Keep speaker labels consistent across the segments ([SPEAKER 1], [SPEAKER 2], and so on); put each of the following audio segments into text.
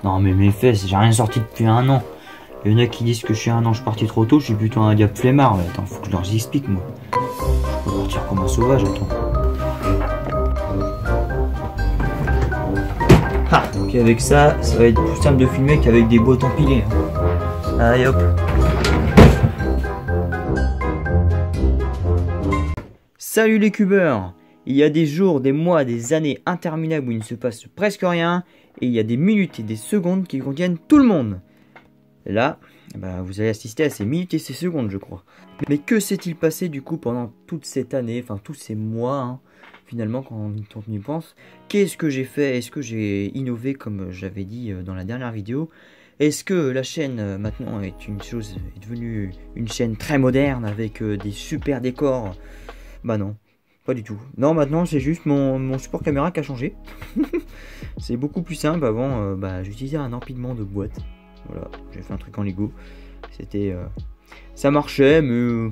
[SPEAKER 1] Non mais mes fesses, j'ai rien sorti depuis un an. Il y en a qui disent que je suis un ange parti trop tôt, je suis plutôt un diable flemmard. Mais attends, faut que je leur explique moi. Je peux partir comme un sauvage, attends. Ah, donc avec ça, ça va être plus simple de filmer qu'avec des boîtes empilées. Hein. Allez hop. Salut les cubeurs! Il y a des jours, des mois, des années interminables où il ne se passe presque rien, et il y a des minutes et des secondes qui contiennent tout le monde. Et là, bah, vous allez assister à ces minutes et ces secondes, je crois. Mais que s'est-il passé du coup pendant toute cette année, enfin tous ces mois, hein, finalement quand on y pense? Qu'est-ce que j'ai fait? Est-ce que j'ai innové comme j'avais dit dans la dernière vidéo? Est-ce que la chaîne maintenant est devenue une chaîne très moderne avec des super décors? Bah non. Pas du tout. Non, maintenant c'est juste mon support caméra qui a changé. C'est beaucoup plus simple. Avant, j'utilisais un empilement de boîte. Voilà, j'ai fait un truc en Lego. C'était, ça marchait, mais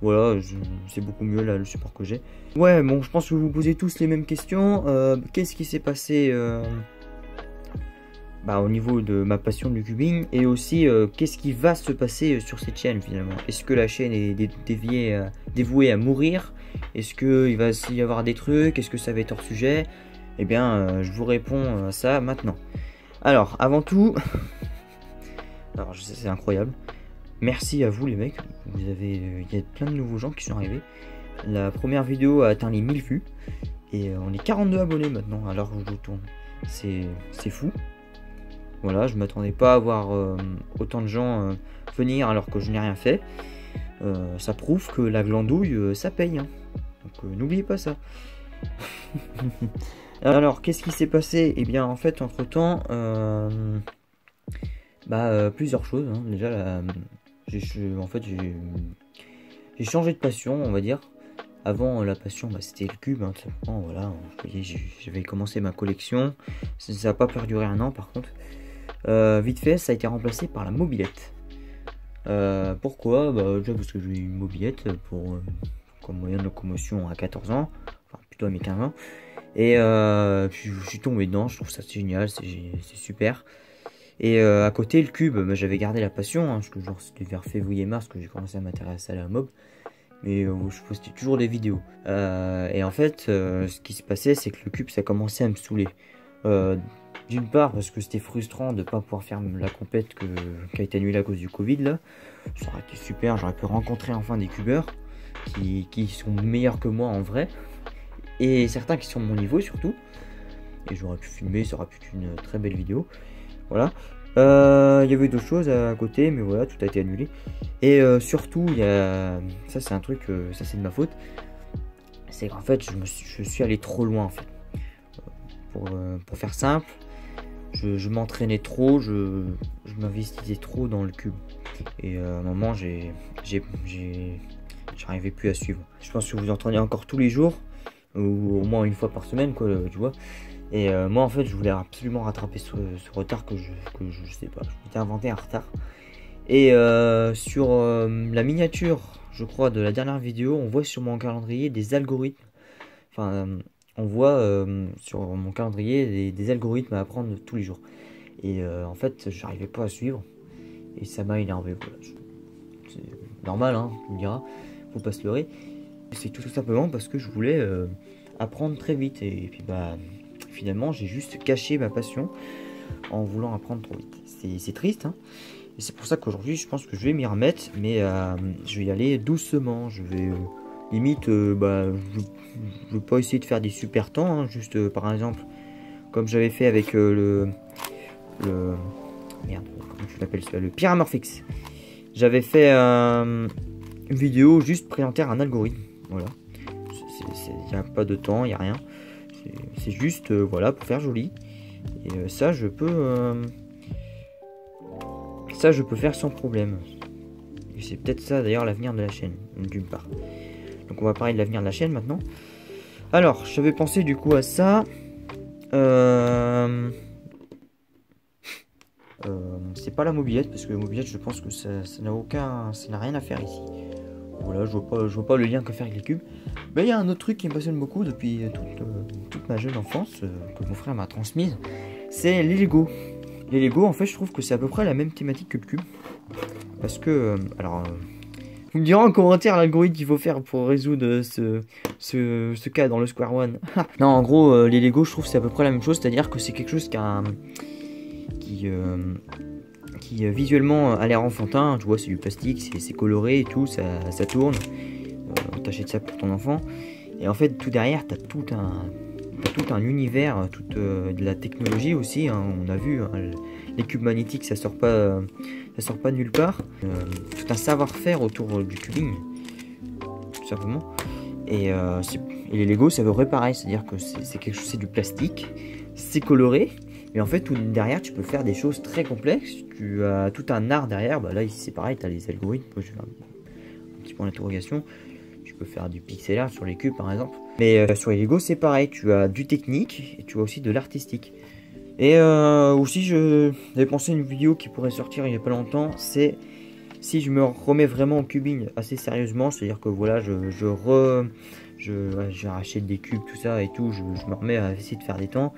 [SPEAKER 1] voilà, c'est beaucoup mieux là le support que j'ai. Ouais, bon, je pense que vous vous posez tous les mêmes questions. Qu'est-ce qui s'est passé au niveau de ma passion du cubing, et aussi qu'est-ce qui va se passer sur cette chaîne finalement? Est-ce que la chaîne est dévouée à mourir? Est-ce qu'il va y avoir des trucs? Est-ce que ça va être hors sujet? Eh bien, je vous réponds à ça maintenant. Alors, avant tout, alors je sais, c'est incroyable. Merci à vous les mecs. Il y a plein de nouveaux gens qui sont arrivés. La première vidéo a atteint les 1000 vues et on est 42 abonnés maintenant. Alors je vous tourne. C'est fou. Voilà, je m'attendais pas à voir autant de gens venir alors que je n'ai rien fait. Ça prouve que la glandouille, ça paye. Hein. Donc n'oubliez pas ça. Alors, qu'est-ce qui s'est passé? Eh bien, en fait, entre-temps, plusieurs choses. Hein. Déjà, j'ai changé de passion, on va dire. Avant, la passion, c'était le cube. Hein, tout simplement, voilà. J'avais commencé ma collection. Ça n'a pas perduré un an, par contre. Vite fait, ça a été remplacé par la mobilette. Pourquoi? Déjà parce que j'ai eu une mobilette comme moyen de locomotion à 14 ans, enfin plutôt à mes 15 ans, et je suis tombé dedans, je trouve ça génial, c'est super. Et à côté le cube, j'avais gardé la passion, hein, parce que genre c'était vers février-mars que j'ai commencé à m'intéresser à la mob, mais je postais toujours des vidéos. Et en fait, ce qui se passait, c'est que le cube ça commençait à me saouler. D'une part parce que c'était frustrant de ne pas pouvoir faire la compète qui a été annulée à cause du Covid là. Ça aurait été super, j'aurais pu rencontrer enfin des cubeurs qui sont meilleurs que moi en vrai. Et certains qui sont de mon niveau surtout. Et j'aurais pu filmer, ça aurait pu être une très belle vidéo. Voilà. Il y avait d'autres choses à côté, mais voilà, tout a été annulé. Et surtout, ça c'est un truc, ça c'est de ma faute. C'est qu'en fait, je suis allé trop loin en fait. Pour faire simple, je m'entraînais trop, je m'investissais trop dans le cube. Et à un moment, j'arrivais plus à suivre. Je pense que vous entendez encore tous les jours, ou au moins une fois par semaine, quoi, tu vois. Et moi, en fait, je voulais absolument rattraper ce retard que je sais pas. Je m'étais inventé un retard. Et sur la miniature, je crois, de la dernière vidéo, on voit sur mon calendrier des algorithmes. Enfin, on voit sur mon calendrier des algorithmes à apprendre tous les jours. Et en fait, j'arrivais pas à suivre. Et ça m'a énervé. Voilà. C'est normal, hein, tu me diras. Faut pas se leurrer. C'est tout simplement parce que je voulais apprendre très vite. Et puis finalement, j'ai juste caché ma passion en voulant apprendre trop vite. C'est triste, hein. Et c'est pour ça qu'aujourd'hui, je pense que je vais m'y remettre. Mais je vais y aller doucement. Je vais... limite, je veux pas essayer de faire des super temps, hein, juste par exemple, comme j'avais fait avec merde, comment tu l'appelles celui-là, le Pyramorphix. J'avais fait une vidéo juste présenter un algorithme, voilà. Il n'y a pas de temps, il n'y a rien. C'est juste, voilà, pour faire joli. Et ça, je peux faire sans problème. Et c'est peut-être ça d'ailleurs l'avenir de la chaîne, d'une part. Donc on va parler de l'avenir de la chaîne maintenant. Alors, j'avais pensé du coup à ça. C'est pas la mobilette, parce que la mobilette, je pense que ça n'a rien à faire ici. Voilà, je vois pas le lien que faire avec les cubes. Mais il y a un autre truc qui me passionne beaucoup depuis toute ma jeune enfance, que mon frère m'a transmise. C'est les Lego. les Lego, en fait, je trouve que c'est à peu près la même thématique que le cube. Parce que, vous me direz en commentaire l'algorithme qu'il faut faire pour résoudre ce cas dans le Square One. Non, en gros, les Lego, je trouve que c'est à peu près la même chose. C'est-à-dire que c'est quelque chose qui visuellement a l'air enfantin. Tu vois, c'est du plastique, c'est coloré et tout, ça tourne. T'achètes ça pour ton enfant. Et en fait, tout derrière, t'as tout un univers, de la technologie aussi. Hein. On a vu, hein, les cubes magnétiques, ça sort pas de nulle part. Tout un savoir-faire autour du cubing, tout simplement. Et les Lego, c'est à peu près pareil. C'est-à-dire que c'est quelque chose, c'est du plastique, c'est coloré. Mais en fait, tout derrière, tu peux faire des choses très complexes. Tu as tout un art derrière. Bah là, ici, c'est pareil, tu as les algorithmes. Je vais faire un petit point d'interrogation. Tu peux faire du pixel art sur les cubes, par exemple. Mais sur les Lego, c'est pareil. Tu as du technique et tu as aussi de l'artistique. Et aussi, j'avais pensé à une vidéo qui pourrait sortir il n'y a pas longtemps. C'est si je me remets vraiment au cubing assez sérieusement. C'est-à-dire que voilà, je rachète des cubes, tout ça et tout. Je me remets à essayer de faire des temps.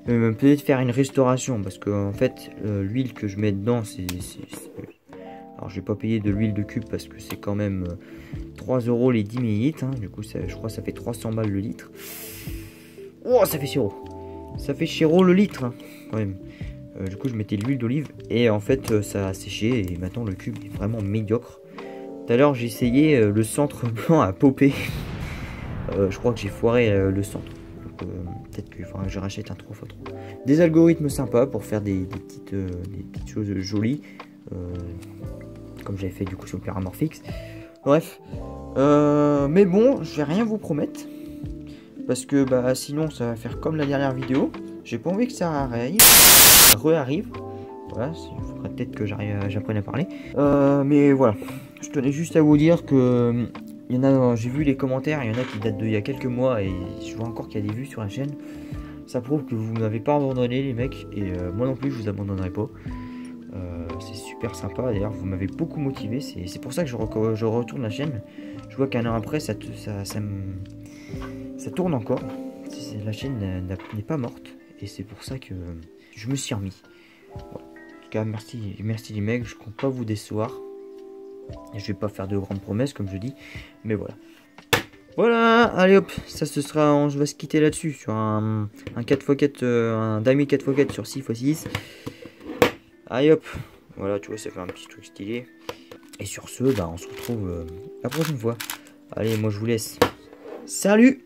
[SPEAKER 1] Peut-être faire une restauration parce que en fait l'huile que je mets dedans alors je vais pas payer de l'huile de cube parce que c'est quand même 3 € les 10 ml hein. Du coup je crois que ça fait 300 balles le litre. Oh, ça fait chiro, le litre hein, quand même. Du coup je mettais de l'huile d'olive et en fait ça a séché et maintenant le cube est vraiment médiocre. Tout à l'heure j'ai essayé le centre blanc à popper. Je crois que j'ai foiré le centre. Peut-être que je rachète un 3x3. Des algorithmes sympas pour faire des petites choses jolies. Comme j'avais fait du coup sur Paramorphix. Bref. Mais bon, je vais rien vous promettre. Parce que sinon ça va faire comme la dernière vidéo. J'ai pas envie que ça re-arrive. Voilà, il faudrait peut-être que j'apprenne à parler. Mais voilà. Je tenais juste à vous dire que il y en a, j'ai vu les commentaires, il y en a qui datent d'il y a quelques mois et je vois encore qu'il y a des vues sur la chaîne. Ça prouve que vous m'avez pas abandonné les mecs et moi non plus je vous abandonnerai pas. C'est super sympa d'ailleurs, vous m'avez beaucoup motivé, c'est pour ça que je retourne la chaîne. Je vois qu'un an après ça tourne encore. La chaîne n'est pas morte et c'est pour ça que je me suis remis. Bon. En tout cas merci les mecs, je compte pas vous décevoir. Je vais pas faire de grandes promesses comme je dis, mais voilà. Voilà, allez hop, ça ce sera, on va se quitter là-dessus sur un 4x4, un damier 4x4 sur 6x6. Allez hop, voilà, tu vois, ça fait un petit truc stylé. Et sur ce, on se retrouve la prochaine fois. Allez, moi je vous laisse. Salut!